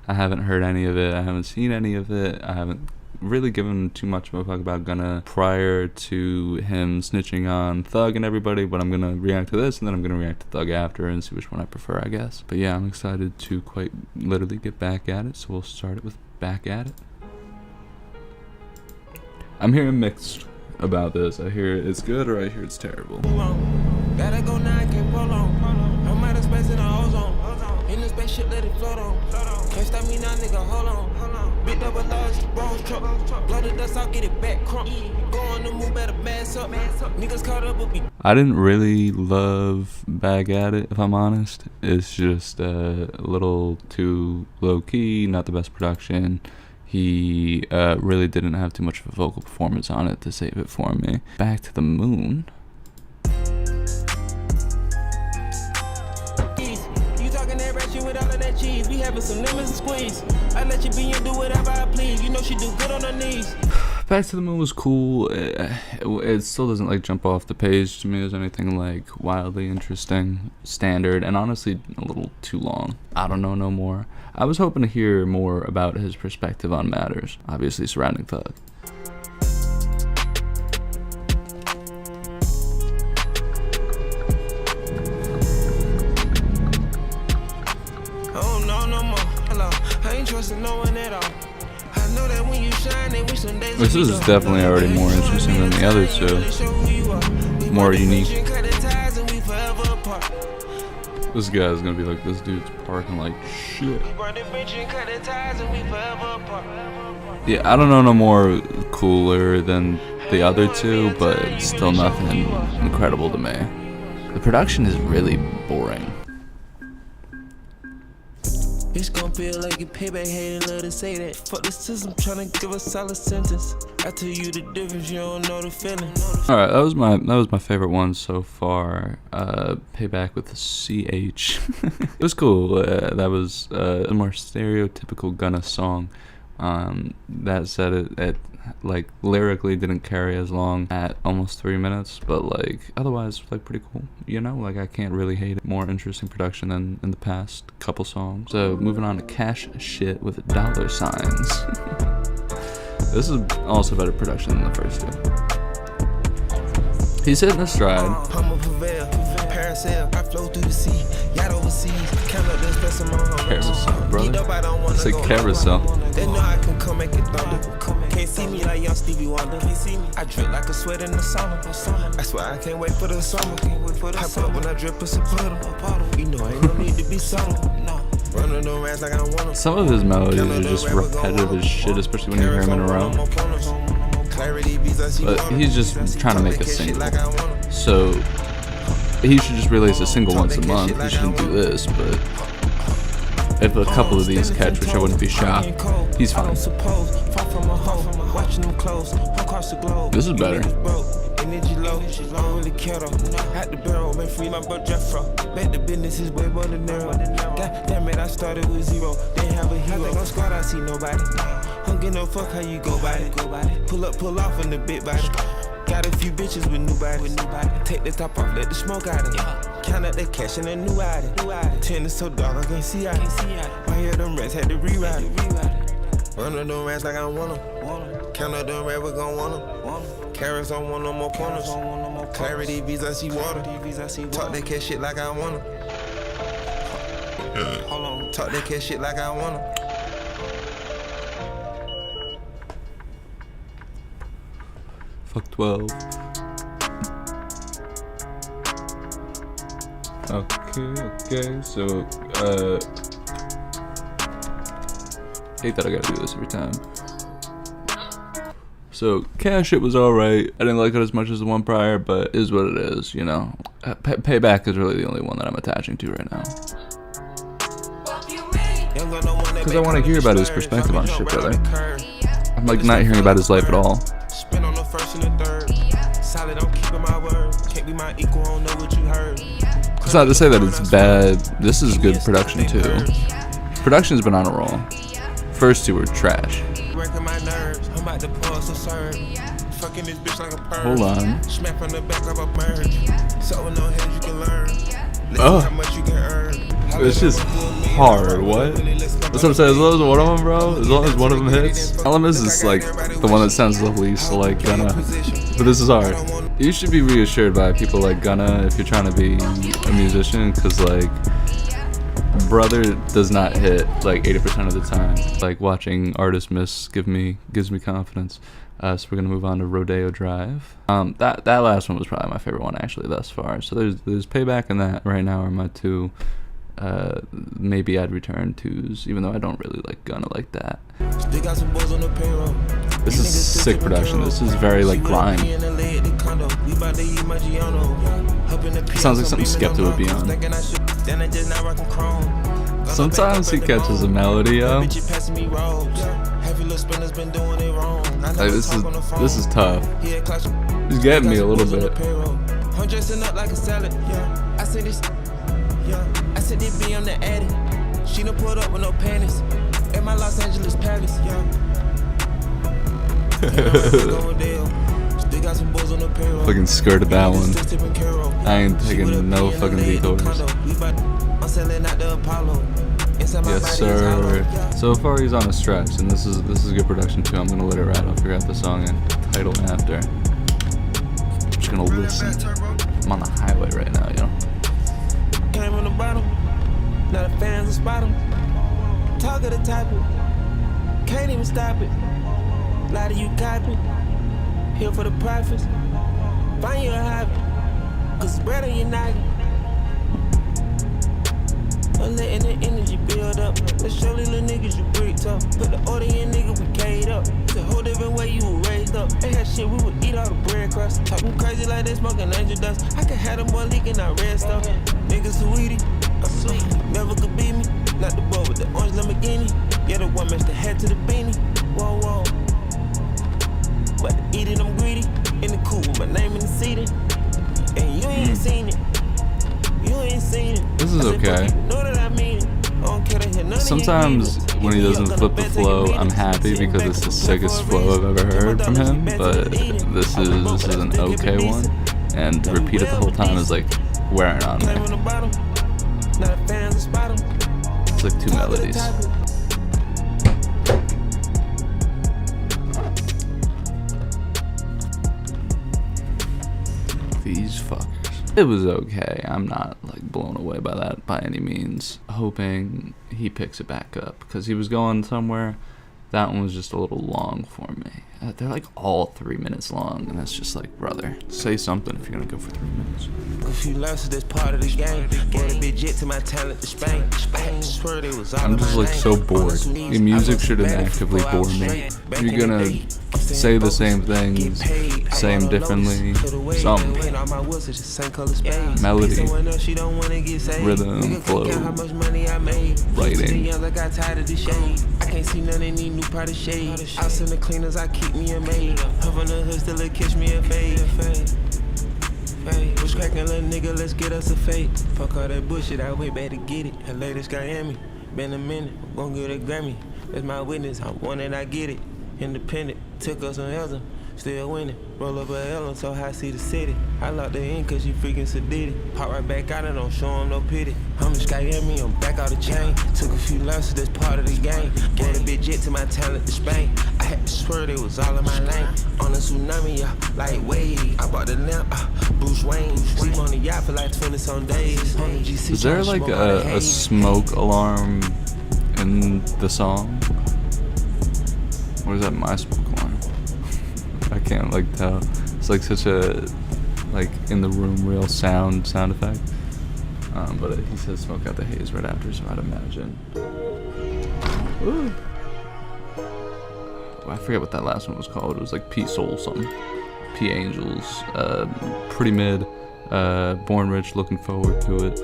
I haven't heard any of it. I haven't seen any of it. I haven't really given too much of a fuck about Gunna prior to him snitching on Thug and everybody, but I'm gonna react to this and then I'm gonna react to Thug after and see which one I prefer, I guess. But yeah, I'm excited to quite literally get back at it, so we'll start it with back at it. I'm hearing mixed about this. I hear it's good or I hear it's terrible. Gotta go now, I can't roll on. I'm out of space in the ozone. In the spaceship, let it float on. Can't stop me now, nigga, hold on. Big double large, bronze truck. Blow the dust out, get it back, crunk. Go on the move, better mass up. Niggas caught up with me. I didn't really love Back at It, if I'm honest. It's just a little too low-key, not the best production. He really didn't have too much of a vocal performance on it to save it for me. Back to the Moon. You talking that ratchet with all of that cheese. We having some lemons and squeeze. I let you be and do whatever I please. You know she do good on her knees. Back to the Moon was cool. It still doesn't like jump off the page to me as anything like wildly interesting, standard, and honestly a little too long. I don't know no more. I was hoping to hear more about his perspective on matters, obviously surrounding Thug. I don't know no more. Hello. I ain't trusting no one at all. I know that when you shine, they wish some days. This is definitely already more interesting than the other two. More unique. This guy's gonna be like, this dude's parking like shit. Yeah, I don't know no more cooler than the other two, but still nothing incredible to me. The production is really boring. It's gon' feel like a payback, hating love to say that. Fuck the system, tryna give a solid sentence. I tell you the difference, you don't know the feeling. Alright, that was my favorite one so far. Payback with a CH. It was cool. That was a more stereotypical Gunna song. That said, it like lyrically didn't carry as long at almost 3 minutes, but like otherwise like pretty cool, you know. Like I can't really hate it. More interesting production than in the past couple songs. So moving on to Cash Shit with dollar signs. This is also better production than the first two. He's hitting a stride. I flow through the sea, yacht overseas. Carousel, brother. I said carousel. They know I can come make it thunder. Can't see me like young Stevie Wonder. I drip like a sweat in the summer. I swear I can't wait for the summer. Hype up when I drip a puddle. You know ain't no need to be subtle. Running around like I want them. Some of his melodies are just repetitive as shit, especially when you hear him in a row. But he's just trying to make a single. So he should just release a single once a month. He shouldn't do this, but if a couple of these catch, which I wouldn't be shocked, he's fine. This is better. Energy low, I don't really care though. At the barrel, man, free my bro Jeffro. Bet the business is way more than narrow. God damn it, I started with zero. Didn't have a hero. I think on squad, I see nobody. Don't give no fuck how you go by it. Pull up, pull off in the big body. Got a few bitches with new bodies. Take the top off, let the smoke out of it. Count up that cash in a new item. Ten is so dark, I can't see out. I hear them rats had to rewrite it. Run up them rats like I want them. Count up them rats, we gon' want them. Carrots on one no more corners. Clarity beats, I see water. Talk that cash shit like I want them. Talk that cash shit like I want them. Fuck 12. Okay, so, hate that I gotta do this every time. So, Cash It was alright. I didn't like it as much as the one prior, but it is what it is, you know. Payback is really the only one that I'm attaching to right now. Because I want to hear about his perspective on shit, brother. I'm like not hearing about his life at all. It's not to say that it's bad. This is good production too. Production's been on a roll. First two were trash. Hold on. Oh. It's just hard. What? That's what I'm saying. As long as one of them, bro. As long as one of them hits. Elements is like the one that sounds the least like Gunna. But this is hard. You should be reassured by people like Gunna if you're trying to be a musician, because like brother does not hit like 80% of the time. Like watching artists miss gives me confidence. So we're gonna move on to Rodeo Drive. That last one was probably my favorite one actually thus far. So there's Payback and that right now are my two. Maybe I'd return twos, even though I don't really like Gunna like that. This is sick production. This is very like grime. It sounds like something Skepta would be on. Sometimes he catches a melody, yo. Like, this is tough. He's getting me a little bit. I said they be on the addy. She done pulled up with no panties. At my Los Angeles Palace, Fucking skirted that one. I ain't taking no fucking detours. Yes, sir. So far he's on a stretch, and this is good production too. I'm gonna let it ride. I'll figure out the song and title after. I'm just gonna listen. I'm on the highway right now, yo. Came from the bottom, now the fans will spot him. Talk of the topic, can't even stop it. Lie to you copy, here for the profits. Find you a hobby, cause it's bread on your noggin. I'm letting the energy build up. Let's show little niggas you bricked up. Put the order in, nigga, we K'd up. It's a whole different way you were raised up. They had shit, we would eat all the bread crust. Talking crazy like they smoking angel dust. I could have them boy leaking out red stuff. Niggas sweetie, I'm sweet. Never could beat me. Not the boy with the orange Lamborghini. Yeah, the one match the head to the beanie. Whoa, whoa. But to eat it, I'm greedy. In the cool with my name in the seating. And you ain't seen it. You ain't seen it. This is okay. Sometimes when he doesn't flip the flow, I'm happy because it's the sickest flow I've ever heard from him. But this is an okay one, and to repeat it the whole time is like wearing on me. It's like two melodies. These fuckers. It was okay. I'm not like blown away by that by any means. Hoping he picks it back up because he was going somewhere. That one was just a little long for me. They're like all 3 minutes long, and that's just like, brother, say something if you're gonna go for 3 minutes. I'm just like so bored. Your music shouldn't actively bore me. You're gonna say the same things, say them differently, something. Melody, rhythm, flow, writing. I can't see none in these new product shades. I send the cleaners, I keep me a maid. Up on the hood, still a catch me a fade. What's crackin', little nigga? Let's get us a fade. Fuck all that bullshit, I wait back to get it. Her latest Miami, been a minute, I'm gon' get a Grammy. That's my witness, I want it, I get it. Independent, took us on Elsa, still winning. Roll up a L on so high, see the city. I locked her in cause she freaking sedated. Pop right back out and don't show him no pity. I'm in Miami, I'm back out the chain. Took a few losses, that's part of the game. Bought a big jet to my talent to Spain. I had to swear it was all in my lane. On a tsunami, like wave. I bought the lamp, Bruce Wayne. Sleep on the yacht for like 20 some days. Is there like a smoke alarm in the song? Or is that my smoke alarm? I can't like tell. It's like such a like in the room real sound effect. But he says smoke out the haze right after, so I'd imagine. Ooh. I forget what that last one was called. It was like P Soul something. P Angels. Pretty mid. Born Rich. Looking forward to it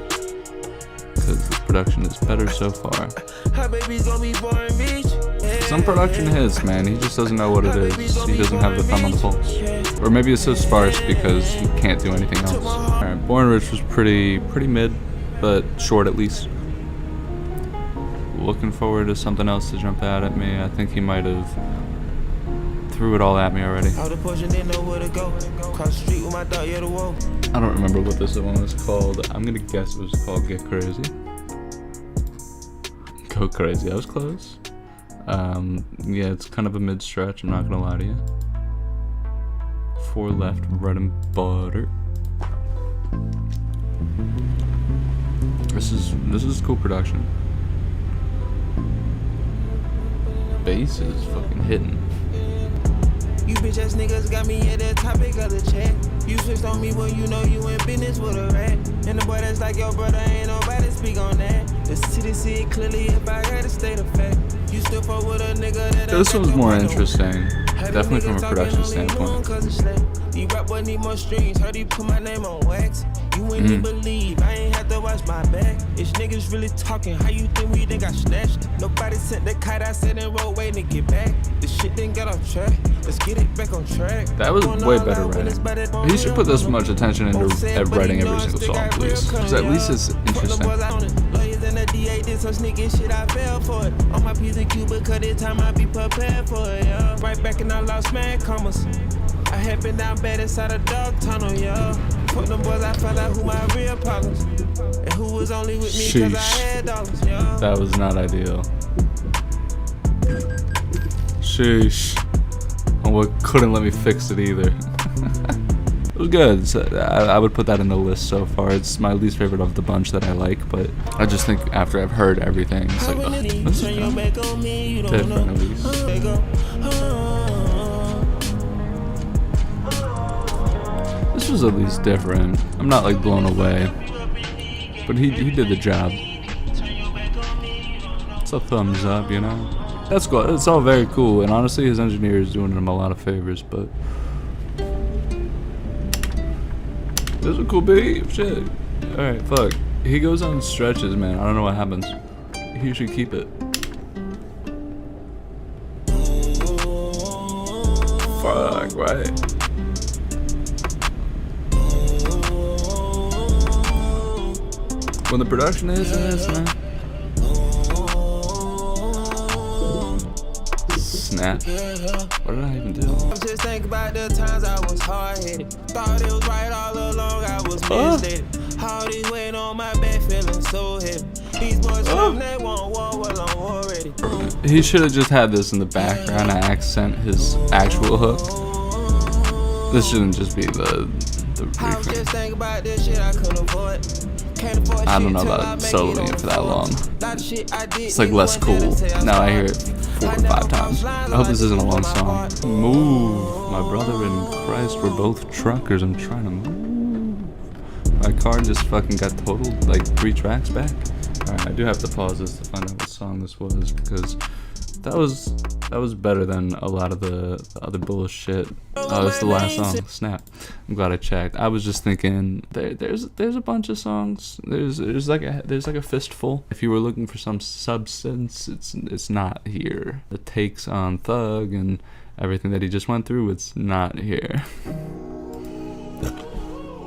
because the production is better so far. Some production hits, man. He just doesn't know what it is. He doesn't have the thumb on the pulse. Or maybe it's so sparse because he can't do anything else. Alright, Born Rich was pretty mid, but short at least. Looking forward to something else to jump out at me. I think he might have threw it all at me already. I don't remember what this one was called. I'm gonna guess it was called Get Crazy. so crazy. I was close. Yeah, it's kind of a mid-stretch, I'm not gonna lie to you. 4 left, bread and butter. This is cool production. Bass is fucking hitting. You bitch ass niggas got me at the topic of the chat. You switched on me when you know you in business with a rat. And the boy that's like your brother, ain't nobody speak on that. The city see it clearly if I gotta state a fact. You still fuck with a nigga that This was more interesting, definitely from a production standpoint. The rap boy need more streams, heard he put my name on wax. You wouldn't even believe, I ain't have to watch my back. If niggas really talking, how you think we done got snatched? Nobody sent the kite, I said in road waiting to get back. The shit didn't get off track, let's get it back on track. That was way better writing. He should put this much attention into writing every single song, please. Because at least it's interesting. Lawyers and the DA did some sneaky shit, I fell for it. On my P's and Q, because this time I be prepared for it, yeah. Right back and I lost mad commas. I had been down bad inside a dog tunnel, yeah. Fuck them boys, I found out who my real problems. And who was only with me cause I had dollars, yeah. That was not ideal. Sheesh. And what couldn't let me fix it either. It was good. So I would put that in the list so far. It's my least favorite of the bunch that I like, but I just think after I've heard everything, it's like, oh, this is different at least. This was at least different. I'm not like blown away, but he did the job. It's a thumbs up, you know? That's cool. It's all very cool, and honestly his engineer is doing him a lot of favors, but this is a cool beat. Shit. Alright, fuck. He goes on stretches, man. I don't know what happens. He should keep it. Fuck, right. When the production is in this, man. Snap. What did I even do? Just think about the times I was hard-headed. Thought it was right all along, I was misled. All these weight on my back, feeling so heavy. These boys they want war, well I'm already. He should have just had this in the background to accent his actual hook. This shouldn't just be the refrain. Just think about this shit I couldn't avoid. I don't know about soloing it for that long. It's like less cool. Now I hear it 4 or 5 times. I hope this isn't a long song. Move. My brother in Christ, we're both truckers. I'm trying to move. My car just fucking got totaled like 3 tracks back. Alright, I do have to pause this to find out what song this was, because that was better than a lot of the other bullshit. Oh, it's the last song. Snap. I'm glad I checked. I was just thinking there's a bunch of songs. There's like a fistful. If you were looking for some substance, it's not here. The takes on Thug and everything that he just went through, it's not here.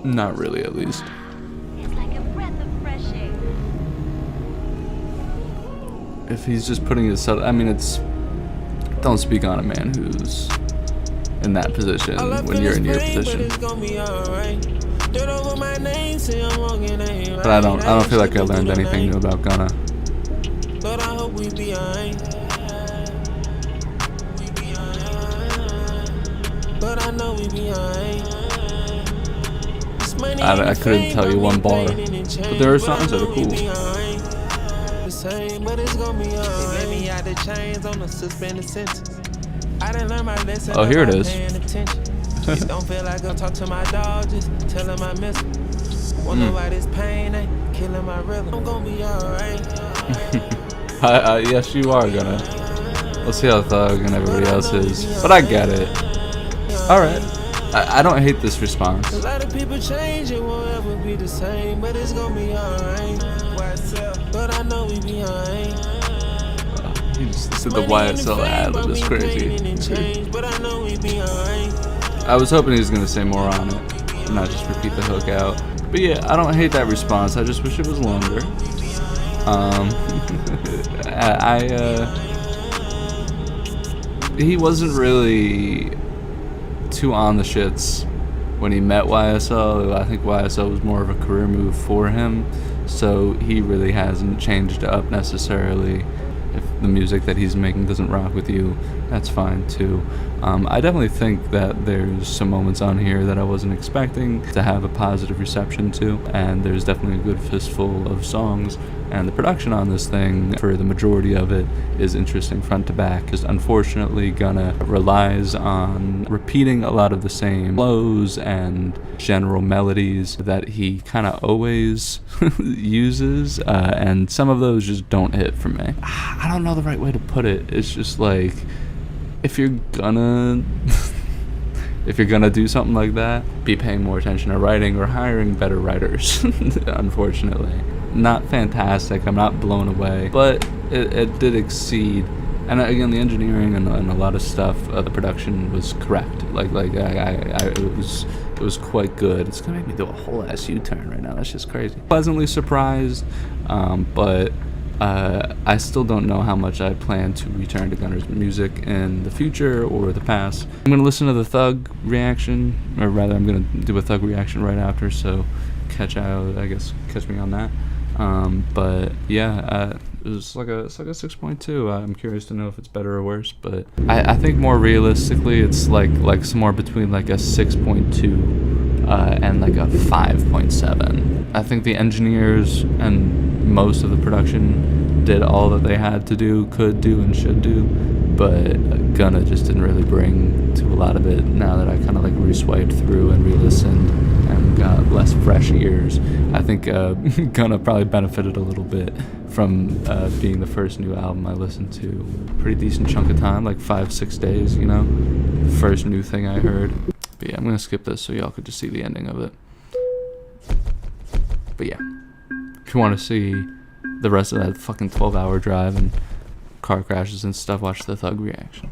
Not really, at least. It's like a breath of fresh air. If he's just putting his, I mean, it's, don't speak on a man who's in that position when you're in your position. But I don't feel like I learned anything new about Gunna. I couldn't tell you one bar, but there are songs that are cool. But it's gonna be alright. Me out the chains on the suspended sentence. I didn't learn my lesson. Oh, here it is. It don't feel like I'm talking to my dog, just tell him I miss him. Wonder why this pain ain't killing my rhythm. I'm gonna be alright. Yes, you are gonna. We'll see how Thug and everybody else is, but I get it. All right. I don't hate this response. A lot of people change, it won't ever be the same, but it's gonna be alright. But I know we behind. He just said the YSL ad-lib is crazy. I was hoping he was gonna say more on it, and not just repeat the hook out. But yeah, I don't hate that response. I just wish it was longer. He wasn't really too on the shits when he met YSL. I think YSL was more of a career move for him, so he really hasn't changed up necessarily the music that he's making doesn't rock with you, that's fine too. I definitely think that there's some moments on here that I wasn't expecting to have a positive reception to, and there's definitely a good fistful of songs, and the production on this thing, for the majority of it, is interesting front to back. Just unfortunately, Gunna relies on repeating a lot of the same flows and general melodies that he kind of always uses, and some of those just don't hit for me. I don't know the right way to put it. It's just like, if you're gonna do something like that, be paying more attention to writing or hiring better writers. Unfortunately, not fantastic. I'm not blown away, but it did exceed. And again, the engineering and a lot of stuff, the production was correct. It was quite good. It's gonna make me do a whole ass U-turn right now. That's just crazy. Pleasantly surprised, but I still don't know how much I plan to return to Gunna's music in the future or the past. I'm gonna listen to the Thug reaction, or rather, I'm gonna do a Thug reaction right after. So catch me on that. But yeah, it was like a 6.2. I'm curious to know if it's better or worse, but I think more realistically, it's like somewhere between like a 6.2 and like a 5.7. I think the engineers and most of the production did all that they had to do, could do, and should do, but Gunna just didn't really bring to a lot of it. Now that I kind of like re-swiped through and re-listened and got less fresh ears, I think Gunna probably benefited a little bit from being the first new album I listened to a pretty decent chunk of time, like 5-6 days, you know, first new thing I heard. But yeah, I'm gonna skip this so y'all could just see the ending of it. But yeah, if you want to see the rest of that fucking 12-hour drive and car crashes and stuff, watch the Thug reaction.